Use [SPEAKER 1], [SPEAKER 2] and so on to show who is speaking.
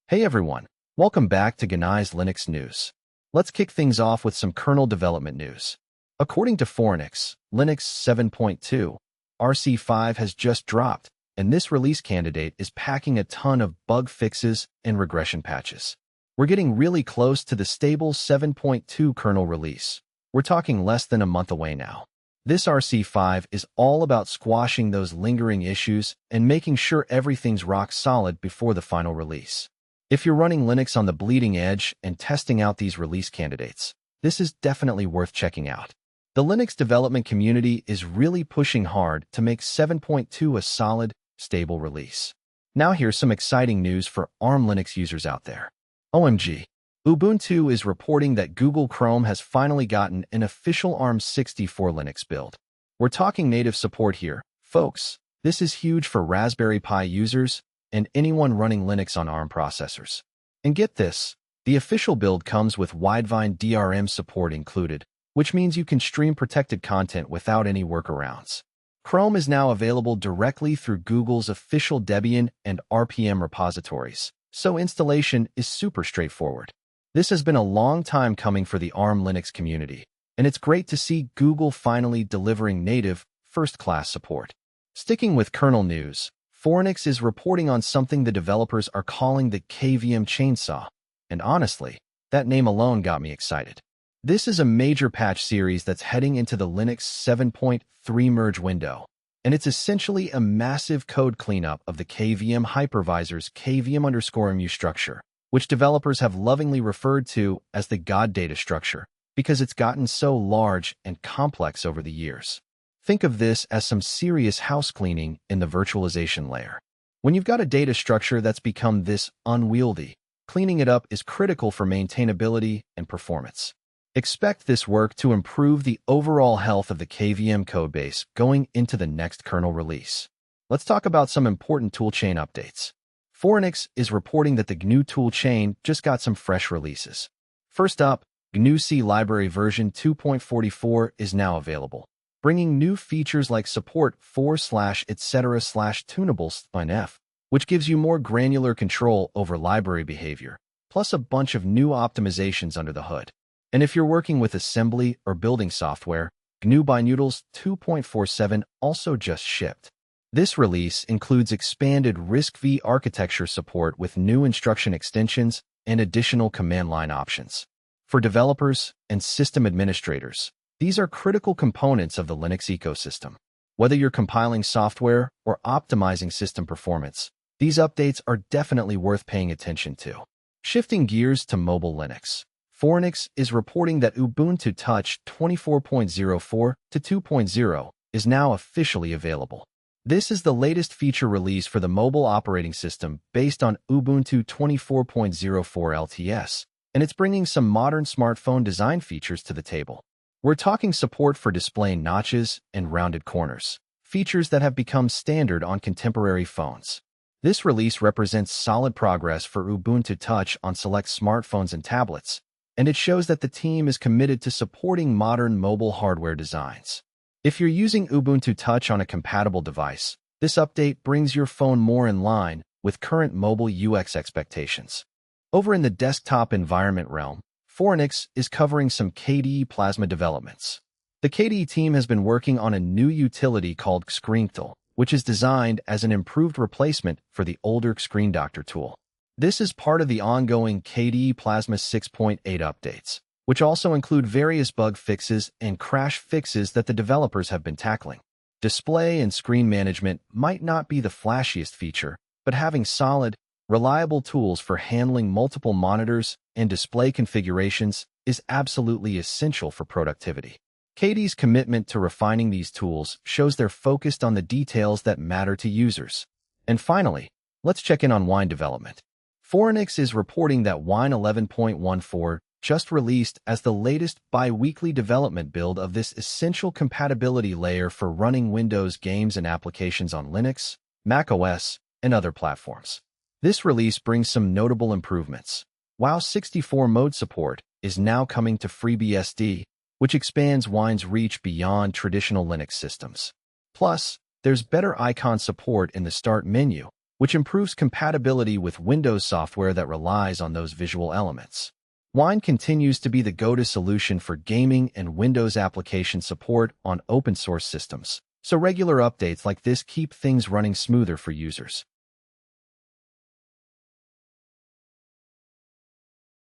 [SPEAKER 1] Hey everyone, welcome back to Genai Linux News. Let's kick things off with some kernel development news. According to Linux 7.2 RC5 has just dropped, and this release candidate is packing a ton of bug fixes and regression patches. We're getting really close to the stable 7.2 kernel release. We're talking less than a month away now. This RC5 is all about squashing those lingering issues and making sure everything's rock solid before the final release. If you're running Linux on the bleeding edge and testing out these release candidates, this is definitely worth checking out. The Linux development community is really pushing hard to make 7.2 a solid, stable release. Now here's some exciting news for ARM Linux users out there. OMG! Ubuntu is reporting that Google Chrome has finally gotten an official ARM64 Linux build. We're talking native support here, folks. This is huge for Raspberry Pi users and anyone running Linux on ARM processors. And get this, the official build comes with Widevine DRM support included, which means you can stream protected content without any workarounds. Chrome is now available directly through Google's official Debian and RPM repositories, so installation is super straightforward. This has been a long time coming for the ARM Linux community, and it's great to see Google finally delivering native, first-class support. Sticking with kernel news, Linux is reporting on something the developers are calling the KVM Chainsaw, and honestly, that name alone got me excited. This is a major patch series that's heading into the Linux 7.3 merge window, and it's essentially a massive code cleanup of the KVM hypervisor's KVM_mu structure, which developers have lovingly referred to as the God data structure because it's gotten so large and complex over the years. Think of this as some serious house cleaning in the virtualization layer. When you've got a data structure that's become this unwieldy, cleaning it up is critical for maintainability and performance. Expect this work to improve the overall health of the KVM codebase going into the next kernel release. Let's talk about some important toolchain updates. Linux is reporting that the GNU toolchain just got some fresh releases. First up, GNU C library version 2.44 is now available, bringing new features like support for/etc/tunables, which gives you more granular control over library behavior, plus a bunch of new optimizations under the hood. And if you're working with assembly or building software, GNU Binutils 2.47 also just shipped. This release includes expanded RISC-V architecture support with new instruction extensions and additional command line options. For developers and system administrators, these are critical components of the Linux ecosystem. Whether you're compiling software or optimizing system performance, these updates are definitely worth paying attention to. Shifting gears to mobile Linux, Linux is reporting that Ubuntu Touch 24.04 to 2.0 is now officially available. This is the latest feature release for the mobile operating system based on Ubuntu 24.04 LTS, and it's bringing some modern smartphone design features to the table. We're talking support for displaying notches and rounded corners, features that have become standard on contemporary phones. This release represents solid progress for Ubuntu Touch on select smartphones and tablets, and it shows that the team is committed to supporting modern mobile hardware designs. If you're using Ubuntu Touch on a compatible device, this update brings your phone more in line with current mobile UX expectations. Over in the desktop environment realm, Linux is covering some KDE Plasma developments. The KDE team has been working on a new utility called kscreenctl, which is designed as an improved replacement for the older kscreenctl tool. This is part of the ongoing KDE Plasma 6.8 updates, which also include various bug fixes and crash fixes that the developers have been tackling. Display and screen management might not be the flashiest feature, but having solid, reliable tools for handling multiple monitors and display configurations is absolutely essential for productivity. KDE's commitment to refining these tools shows they're focused on the details that matter to users. And finally, let's check in on Wine development. Linux is reporting that Wine 11.14 just released as the latest bi-weekly development build of this essential compatibility layer for running Windows games and applications on Linux, macOS, and other platforms. This release brings some notable improvements. While 64 mode support is now coming to FreeBSD, which expands Wine's reach beyond traditional Linux systems. Plus, there's better icon support in the Start menu, which improves compatibility with Windows software that relies on those visual elements. Wine continues to be the go-to solution for gaming and Windows application support on open-source systems, so regular updates like this keep things running smoother for users.